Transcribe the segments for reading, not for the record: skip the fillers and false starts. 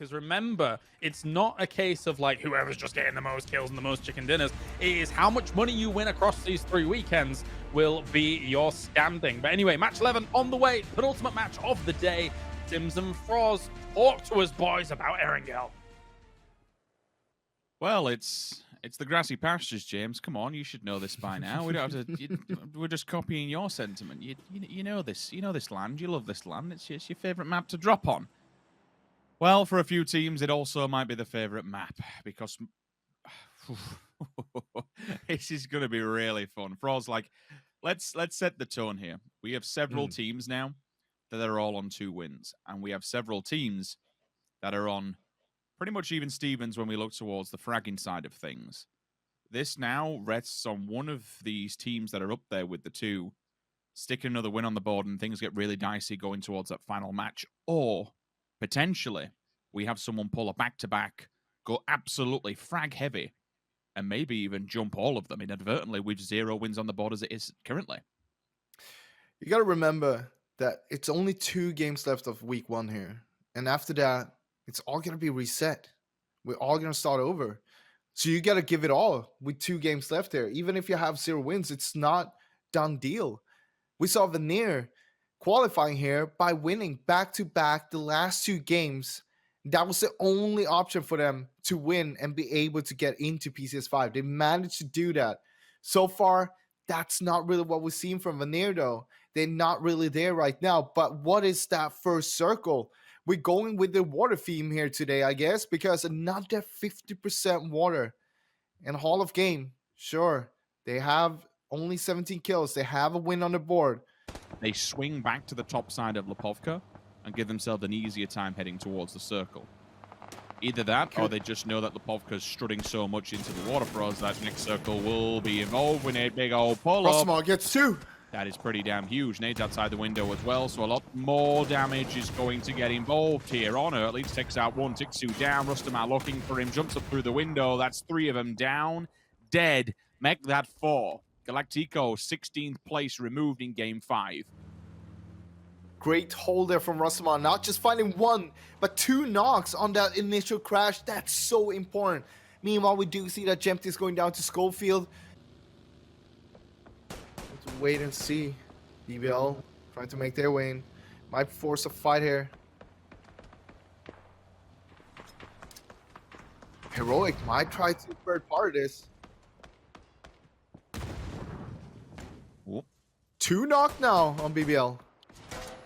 Because remember, it's not a case of like whoever's just getting the most kills and the most chicken dinners. It is how much money you win across these 3 weekends will be your standing. But anyway, match 11 on the way. Penultimate match of the day. Sims and Froz, talk to us, boys, about Erangel. Well, it's the grassy pastures, James. Come on, you should know this by now. We don't have to. We're just copying your sentiment. You know this. You know this land. You love this land. It's your favorite map to drop on. Well, for a few teams, it also might be the favorite map because this is going to be really fun. Froz, like, let's set the tone here. We have several teams now that are all on 2 wins, and we have several teams that are on pretty much even Stevens when we look towards the fragging side of things. This now rests on one of these teams that are up there with the 2, sticking another win on the board, and things get really dicey going towards that final match. Or, potentially, we have someone pull a back-to-back, go absolutely frag heavy, and maybe even jump all of them inadvertently with 0 wins on the board as it is currently. You got to remember that it's only 2 games left of week 1 here. And after that, it's all going to be reset. We're all going to start over. So you got to give it all with 2 games left there. Even if you have 0 wins, it's not done deal. We saw Veneer qualifying here by winning back-to-back the last 2 games. That was the only option for them to win and be able to get into PCS5. They managed to do that. So far, that's not really what we're seeing from Veneer, though. They're not really there right now. But what is that first circle? We're going with the water theme here today, I guess, because another 50% water. And Hall of Game, sure, they have only 17 kills. They have a win on the board. They swing back to the top side of Lipovka and give themselves an easier time heading towards the circle. Either that, or they just know that Lipovka's strutting so much into the water for us that next circle will be involved in a big old pull-up. Rosmar gets 2. That is pretty damn huge. Nade's outside the window as well, so a lot more damage is going to get involved here. Honor at least takes out 1, Tixu down. Rustamar looking for him, jumps up through the window. That's 3 of them down, dead. Make that 4. Galactico, 16th place, removed in game 5. Great hold there from Rustamar. Not just finding 1, but 2 knocks on that initial crash. That's so important. Meanwhile, we do see that Jempty is going down to Schofield. Let's wait and see. BBL trying to make their way in. Might force a fight here. Heroic might try to third part this. Whoop. 2 knock now on BBL.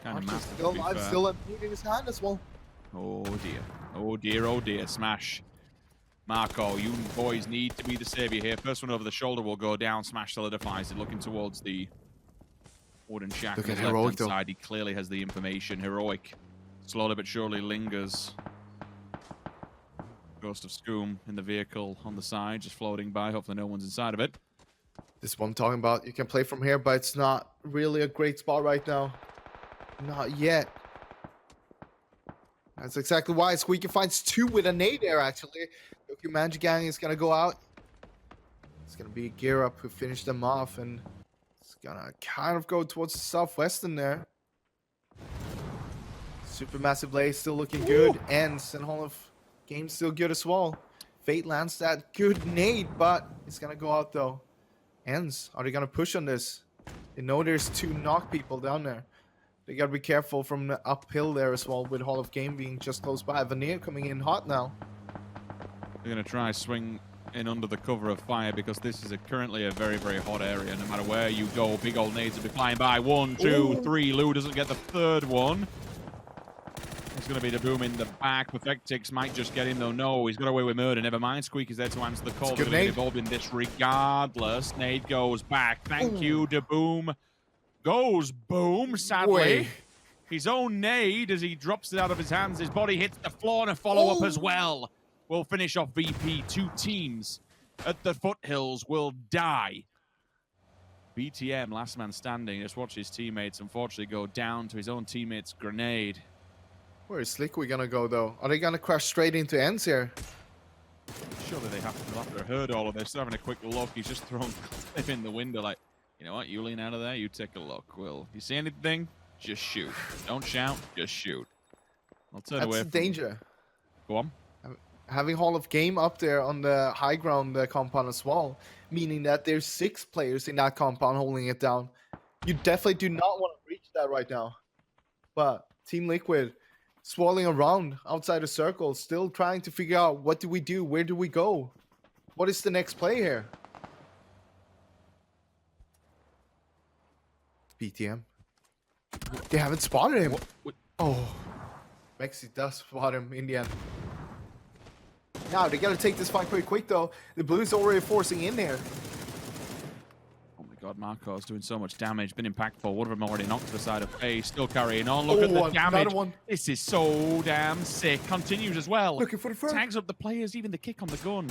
Kind of massive, Still alive, still in his hand as well. Oh dear. Oh dear, oh dear. Smash. Marco, you boys need to be the savior here. First one over the shoulder will go down. Smash solidifies it, looking towards the wooden shack on his left-hand side. He clearly has the information. Heroic slowly but surely lingers. Ghost of Scoom in the vehicle on the side, just floating by. Hopefully no one's inside of it. This is what I'm talking about. You can play from here, but it's not really a great spot right now. Not yet. That's exactly why. Squeaky finds 2 with a nade there, actually. Tokyo Magic Gang is going to go out. It's going to be Gear Up who finish them off, and it's going to kind of go towards the southwestern there. Supermassive Blaze still looking good. Ends and Hall of Game still good as well. Fate lands that good nade, but it's going to go out though. Ends, are they going to push on this? They know there's 2 knock people down there. They got to be careful from the uphill there as well, with Hall of Game being just close by. Veneer coming in hot now. They're going to try swing in under the cover of fire because this is currently a very, very hot area. No matter where you go, big old nades will be flying by. 1, 2, 3. Lou doesn't get the 3rd one. It's going to be the boom in the back. Perfectix might just get him though. No, he's got away with murder. Never mind. Squeak is there to answer the call. They're going to get involved in this regardless. Nade goes back. Thank you, De Boom. Goes boom, sadly. His own nade as he drops it out of his hands. His body hits the floor and a follow-up as well. We'll finish off VP. 2 teams at the foothills will die. BTM, last man standing. Just watch his teammates unfortunately go down to his own teammate's grenade. Where is Slickwy gonna go though? Are they gonna crash straight into Ends here? Surely they have to. After I heard all of this, having a quick look, he's just thrown Cliff in the window like, you know what, you lean out of there, you take a look. Will you see anything? Just shoot. Don't shout, just shoot. I'll turn away. That's the danger. Go on. Having Hall of Game up there on the high ground compound as well, meaning that there's 6 players in that compound holding it down. You definitely do not want to breach that right now. But Team Liquid swirling around outside the circle, still trying to figure out what do we do, where do we go, what is the next play here. BTM. They haven't spotted him. What? Oh, Mexi does spot him in the end. Now they gotta take this fight pretty quick though. The Blues already forcing in there. Oh my god, Marco's doing so much damage, been impactful. One of them already knocked to the side of face, still carrying on. Look at the damage. One. This is so damn sick. Continues as well. Looking for the front. Tags up the players, even the kick on the gun.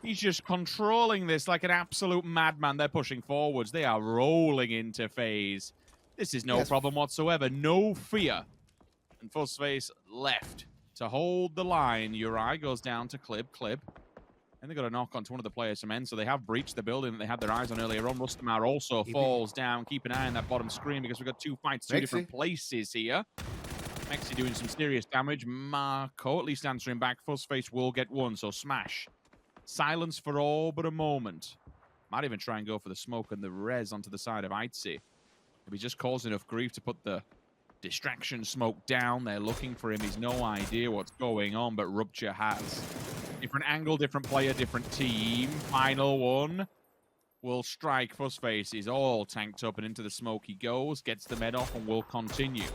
He's just controlling this like an absolute madman. They're pushing forwards. They are rolling into phase. This is no problem whatsoever. No fear. And Fuzzface left to hold the line. Uri goes down to Clip. And they got a knock onto one of the players from end, so they have breached the building that they had their eyes on earlier on. Rustamar also falls down. Keep an eye on that bottom screen because we've got 2 fights, 2 different places here. Mexi doing some serious damage. Marco at least answering back. Fuzzface will get 1, so smash. Silence for all but a moment. Might even try and go for the smoke and the res onto the side of Aitzi. If he just caused enough grief to put the distraction smoke down, they're looking for him. He's no idea what's going on, but Rupture has. Different angle, different player, different team. Final one will strike. Fuzzface is all tanked up and into the smoke he goes, gets the med off and will continue.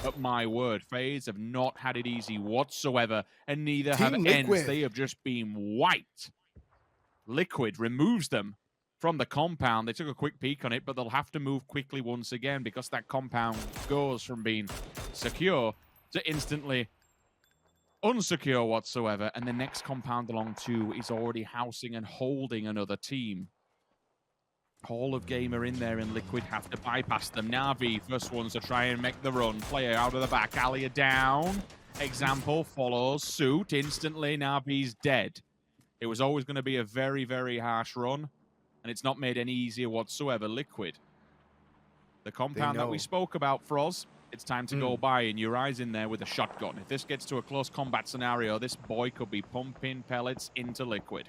But my word, FaZe have not had it easy whatsoever, and neither have Ents. They have just been wiped. Liquid removes them from the compound. They took a quick peek on it, but they'll have to move quickly once again because that compound goes from being secure to instantly unsecure whatsoever. And the next compound along too is already housing and holding another team. Hall of Game are in there, and Liquid have to bypass them. Na'Vi, first ones to try and make the run. Player out of the back. Alia down. Example follows suit. Instantly, Na'Vi's dead. It was always going to be a very, very harsh run, and it's not made any easier whatsoever. Liquid. The compound that we spoke about, Froz, it's time to go by, and Uri's in there with a shotgun. If this gets to a close combat scenario, this boy could be pumping pellets into Liquid.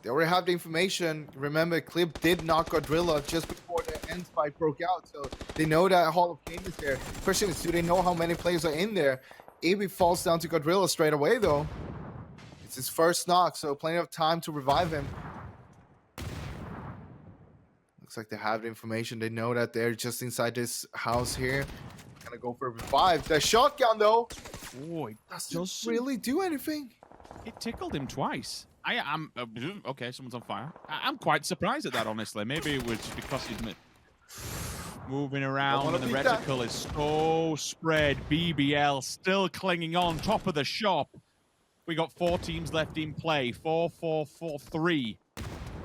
They already have the information. Remember, Clip did knock Godrilla just before the end fight broke out, so they know that Hall of Game is there. Question is, do they know how many players are in there? AB falls down to Godrilla straight away, though. It's his first knock, so plenty of time to revive him. Looks like they have the information. They know that they're just inside this house here. Gonna go for a revive. The shotgun, though, Oh, it doesn't really do anything. It tickled him twice. I'm okay, someone's on fire. I'm quite surprised at that, honestly. Maybe it was because he's moving around and the reticle is so spread. BBL still clinging on top of the shop. We got 4 teams left in play. 4-4-4-3.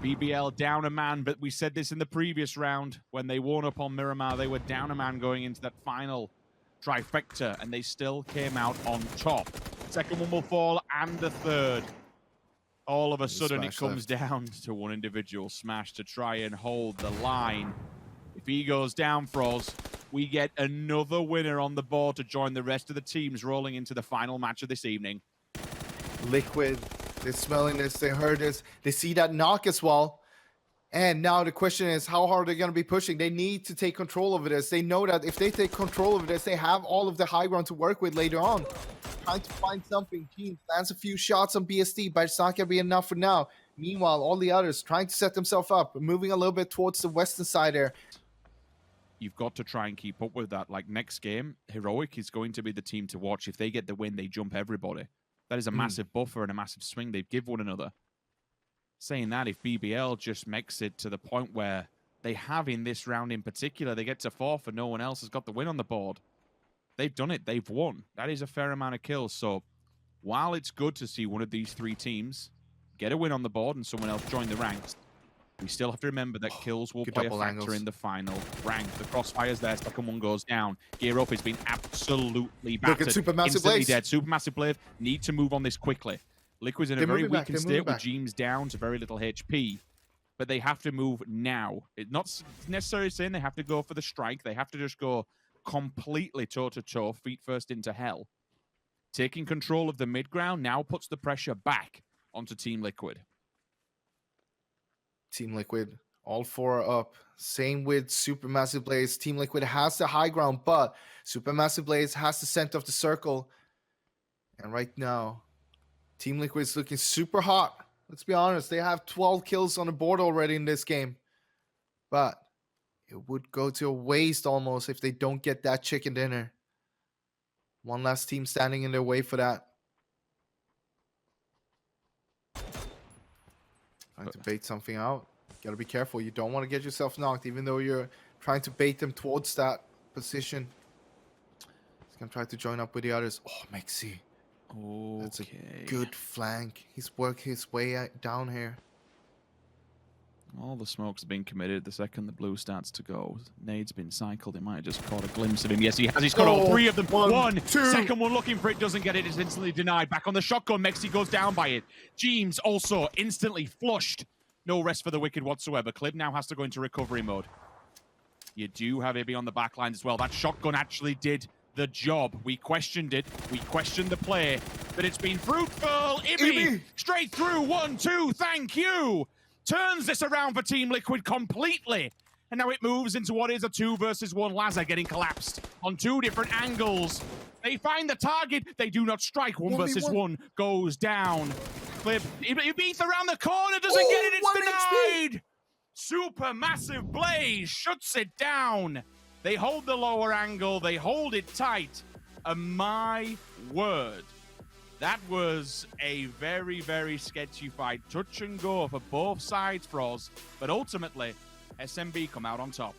BBL down a man, but we said this in the previous round when they won up on Miramar. They were down a man going into that final trifecta, and they still came out on top. Second one will fall, and the third. All of a sudden, it comes down to one individual smash to try and hold the line. If he goes down, Froz, we get another winner on the board to join the rest of the teams rolling into the final match of this evening. Liquid, they're smelling this, they heard this, they see that knock as well. And now the question is, how hard are they going to be pushing? They need to take control over this. They know that if they take control over this, they have all of the high ground to work with later on. Trying to find something. Team lands a few shots on BSD, but it's not going to be enough for now. Meanwhile, all the others trying to set themselves up, moving a little bit towards the western side there. You've got to try and keep up with that. Like next game, Heroic is going to be the team to watch. If they get the win, they jump everybody. That is a massive buffer and a massive swing they give one another. Saying that, if BBL just makes it to the point where they have in this round in particular, they get to 4th and no one else has got the win on the board. They've done it. They've won. That is a fair amount of kills. So while it's good to see one of these 3 teams get a win on the board and someone else join the ranks, we still have to remember that kills will play a factor in the final rank. The crossfire's there. Second one goes down. Gear Up has been absolutely battered. Look at Supermassive Instantly Blaze. dead. Supermassive Blaze need to move on this quickly. Liquid's in a very weakened state with Jeems down to very little HP. But they have to move now. It's not necessarily saying they have to go for the strike. They have to just go completely toe-to-toe, feet first into hell. taking control of the mid ground now puts the pressure back onto Team Liquid. Team Liquid, all 4 are up. Same with Supermassive Blaze. Team Liquid has the high ground, but Supermassive Blaze has the center of the circle. And right now, Team Liquid is looking super hot. Let's be honest, they have 12 kills on the board already in this game. But it would go to a waste almost if they don't get that chicken dinner. One last team standing in their way for that. Trying to bait something out. Gotta be careful. You don't want to get yourself knocked, even though you're trying to bait them towards that position. He's gonna try to join up with the others. Oh, Mexi. Okay. That's a good flank. He's worked his way down here. All the smoke's been committed. The second the blue starts to go, nade's been cycled. He might have just caught a glimpse of him. Yes, he has. He's got all 3 of them. One, two. Second one looking for it, doesn't get it. It's instantly denied. Back on the shotgun, Mexi goes down by it. Jeems also instantly flushed. No rest for the Wicked whatsoever. Clib now has to go into recovery mode. You do have Ibby on the back line as well. That shotgun actually did the job. We questioned it. We questioned the play, but it's been fruitful. Ibby straight through. 1, 2. Thank you. Turns this around for Team Liquid completely. And now it moves into what is a 2 versus 1. Lazar getting collapsed on 2 different angles. They find the target. They do not strike. 1 versus 1 goes down. Clip. He beats around the corner. Doesn't get it. It's denied. Supermassive Blaze shuts it down. They hold the lower angle. They hold it tight. And my word, that was a very, very sketchy fight. Touch and go for both sides, Froz. But ultimately, SMB come out on top.